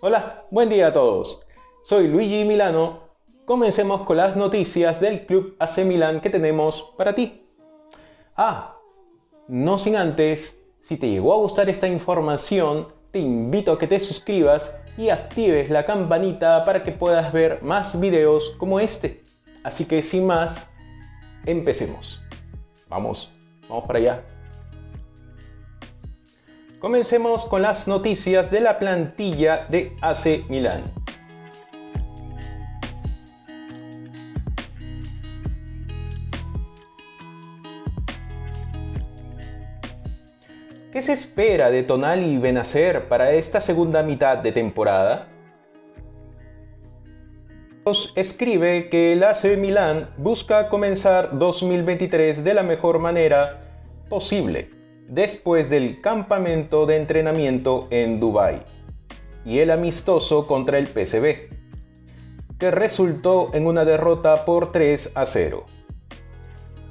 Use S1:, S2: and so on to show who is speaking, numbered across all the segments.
S1: Hola, buen día a todos. Soy Luigi Milano. Comencemos con las noticias del Club AC Milán que tenemos para ti. No sin antes, si te llegó a gustar esta información, te invito a que te suscribas y actives la campanita para que puedas ver más videos como este. Así que sin más, empecemos. Vamos para allá. Comencemos con las noticias de la plantilla de AC Milán. ¿Qué se espera de Tonali y Benacer para esta segunda mitad de temporada? Nos escribe que el AC Milán busca comenzar 2023 de la mejor manera posible, después del campamento de entrenamiento en Dubái y el amistoso contra el PSV, que resultó en una derrota por 3-0.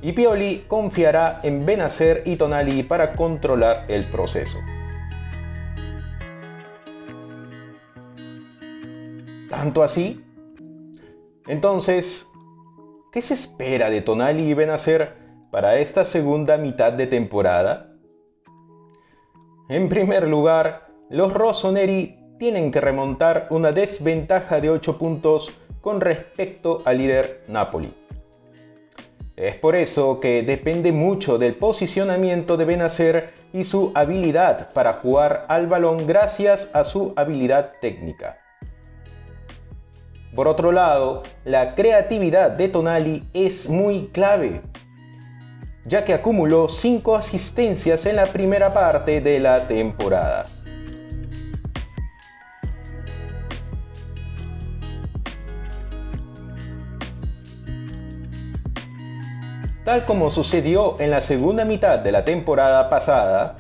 S1: Y Pioli confiará en Benacer y Tonali para controlar el proceso. ¿Tanto así? Entonces, ¿qué se espera de Tonali y Benacer para esta segunda mitad de temporada? En primer lugar, los rossoneri tienen que remontar una desventaja de 8 puntos con respecto al líder Napoli. Es por eso que depende mucho del posicionamiento de Benacer y su habilidad para jugar al balón gracias a su habilidad técnica. Por otro lado, la creatividad de Tonali es muy clave, ya que acumuló 5 asistencias en la primera parte de la temporada. Tal como sucedió en la segunda mitad de la temporada pasada,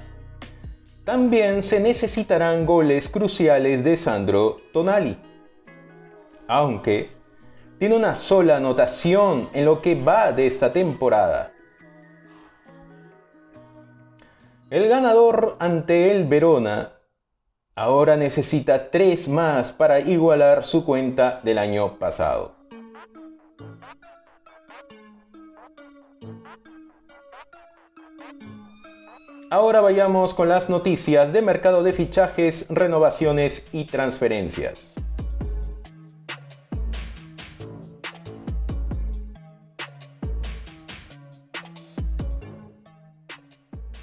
S1: también se necesitarán goles cruciales de Sandro Tonali, aunque tiene una sola anotación en lo que va de esta temporada. El ganador ante el Verona ahora necesita 3 más para igualar su cuenta del año pasado. Ahora vayamos con las noticias de mercado de fichajes, renovaciones y transferencias.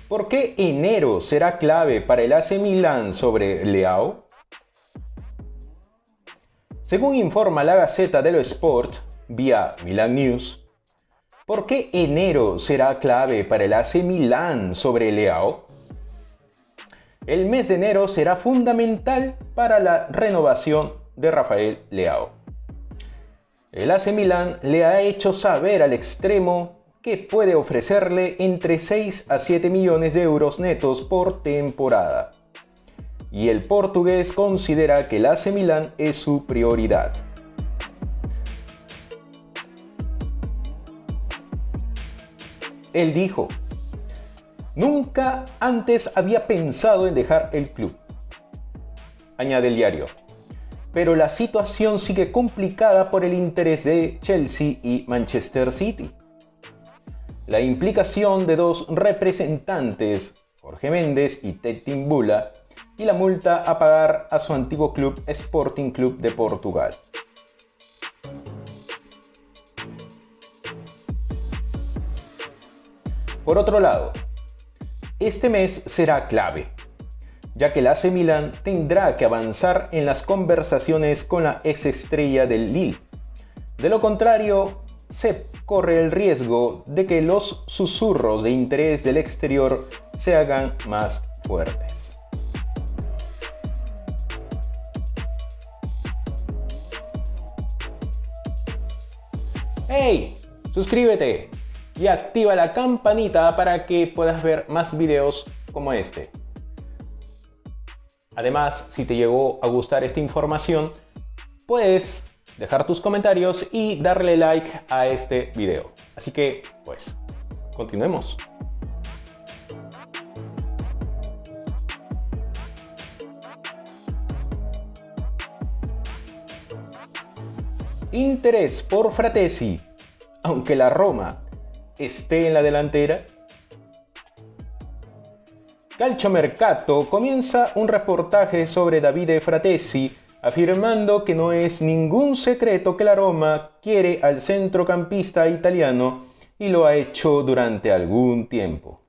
S1: ¿Por qué enero será clave para el AC Milán sobre Leao? Según informa la Gazzetta dello Sport, vía Milan News, ¿por qué enero será clave para el AC Milán sobre Leao? El mes de enero será fundamental para la renovación de Rafael Leao. El AC Milán le ha hecho saber al extremo que puede ofrecerle entre 6 a 7 millones de euros netos por temporada. Y el portugués considera que el AC Milán es su prioridad. Él dijo: "Nunca antes había pensado en dejar el club", añade el diario, pero la situación sigue complicada por el interés de Chelsea y Manchester City. La implicación de 2 representantes, Jorge Méndez y Ted Timbula, y la multa a pagar a su antiguo club Sporting Club de Portugal. Por otro lado, este mes será clave, ya que el AC Milán tendrá que avanzar en las conversaciones con la ex-estrella del Lille. De lo contrario, se corre el riesgo de que los susurros de interés del exterior se hagan más fuertes. ¡Hey! ¡Suscríbete! Y activa la campanita para que puedas ver más videos como este. Además, si te llegó a gustar esta información, puedes dejar tus comentarios y darle like a este video. Así que, pues, continuemos. Interés por Fratesi, aunque la Roma esté en la delantera. Calciomercato comienza un reportaje sobre Davide Fratesi, afirmando que no es ningún secreto que la Roma quiere al centrocampista italiano y lo ha hecho durante algún tiempo.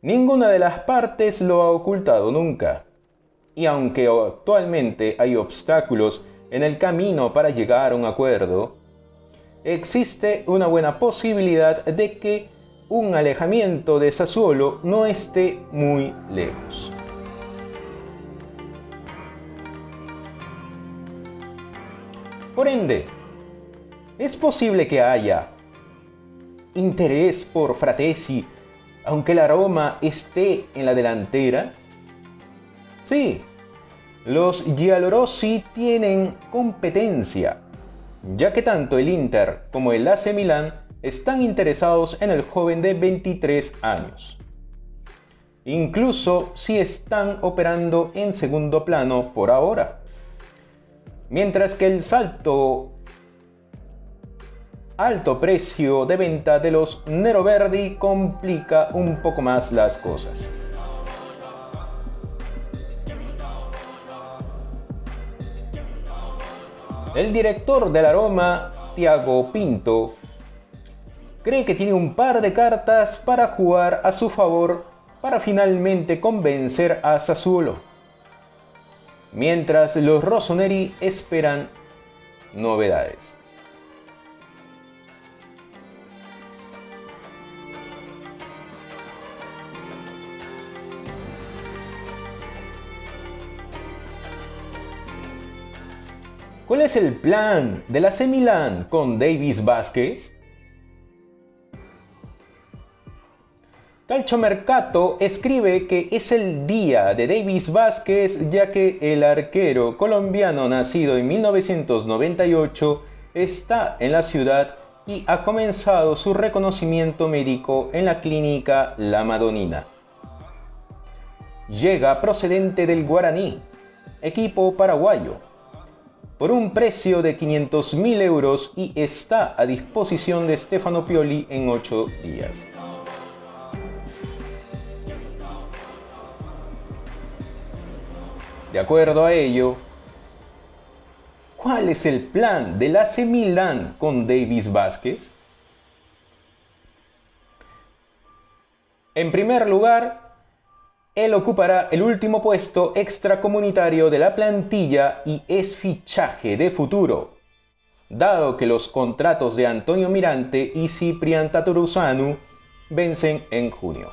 S1: Ninguna de las partes lo ha ocultado nunca, y aunque actualmente hay obstáculos en el camino para llegar a un acuerdo, existe una buena posibilidad de que un alejamiento de Sassuolo no esté muy lejos. Por ende, es posible que haya interés por Fratesi, aunque la Roma esté en la delantera. Sí, los giallorossi tienen competencia, ya que tanto el Inter como el AC Milán están interesados en el joven de 23 años. Incluso si están operando en segundo plano por ahora. Mientras que el alto precio de venta de los neroverdi complica un poco más las cosas. El director de la Roma, Tiago Pinto, cree que tiene un par de cartas para jugar a su favor para finalmente convencer a Sassuolo, mientras los rossoneri esperan novedades. ¿Cuál es el plan del AC Milán con Davis Vázquez? Calciomercato escribe que es el día de Davis Vázquez, ya que el arquero colombiano nacido en 1998 está en la ciudad y ha comenzado su reconocimiento médico en la clínica La Madonina. Llega procedente del Guaraní, equipo paraguayo, por un precio de 500.000 euros y está a disposición de Stefano Pioli en 8 días. De acuerdo a ello, ¿cuál es el plan del AC Milán con Davis Vázquez? En primer lugar, él ocupará el último puesto extracomunitario de la plantilla y es fichaje de futuro, dado que los contratos de Antonio Mirante y Cyprien Tatarusanu vencen en junio.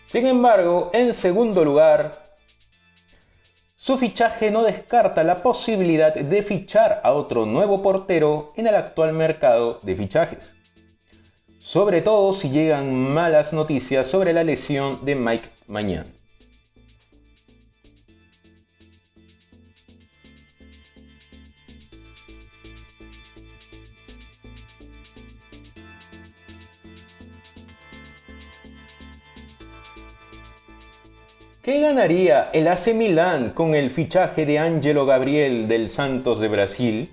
S1: Sin embargo, en segundo lugar, su fichaje no descarta la posibilidad de fichar a otro nuevo portero en el actual mercado de fichajes, sobre todo si llegan malas noticias sobre la lesión de Mike Maignan. ¿Qué ganaría el AC Milán con el fichaje de Ângelo Gabriel del Santos de Brasil?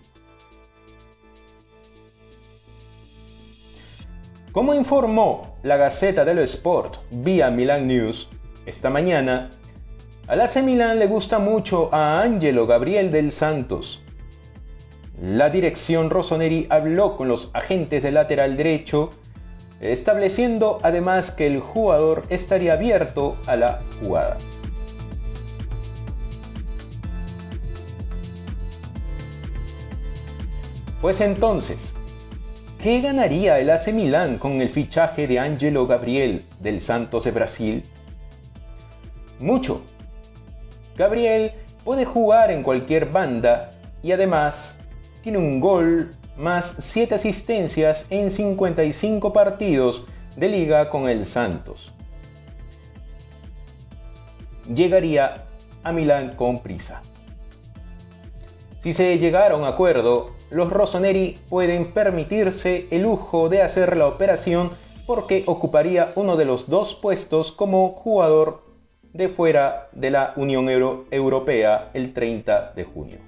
S1: Como informó la Gazzetta dello Sport vía Milan News esta mañana, al AC Milán le gusta mucho a Ângelo Gabriel del Santos. La dirección rossoneri habló con los agentes del lateral derecho, estableciendo además que el jugador estaría abierto a la jugada. Pues entonces, ¿qué ganaría el AC Milán con el fichaje de Ângelo Gabriel del Santos de Brasil? Mucho. Gabriel puede jugar en cualquier banda y además tiene un gol más 7 asistencias en 55 partidos de liga con el Santos. Llegaría a Milán con prisa. Si se llegara a un acuerdo, los rossoneri pueden permitirse el lujo de hacer la operación porque ocuparía uno de los dos puestos como jugador de fuera de la Unión Europea el 30 de junio.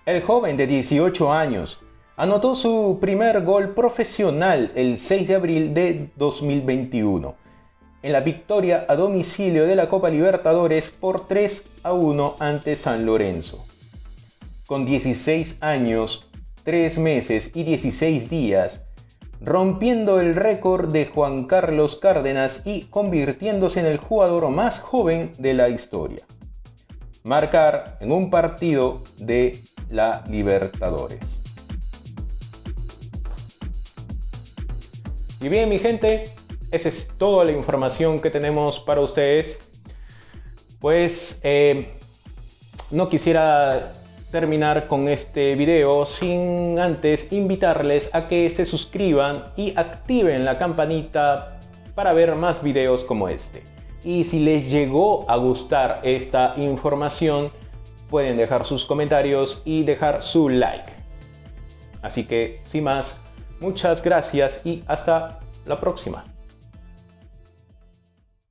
S1: El joven de 18 años anotó su primer gol profesional el 6 de abril de 2021 en la victoria a domicilio de la Copa Libertadores por 3-1 ante San Lorenzo. Con 16 años, 3 meses y 16 días, rompiendo el récord de Juan Carlos Cárdenas y convirtiéndose en el jugador más joven de la historia. Marcar en un partido de la Libertadores. Y bien, mi gente, esa es toda la información que tenemos para ustedes. Pues no quisiera terminar con este video sin antes invitarles a que se suscriban y activen la campanita para ver más videos como este. Y si les llegó a gustar esta información, pueden dejar sus comentarios y dejar su like. Así que, sin más, muchas gracias y hasta la próxima.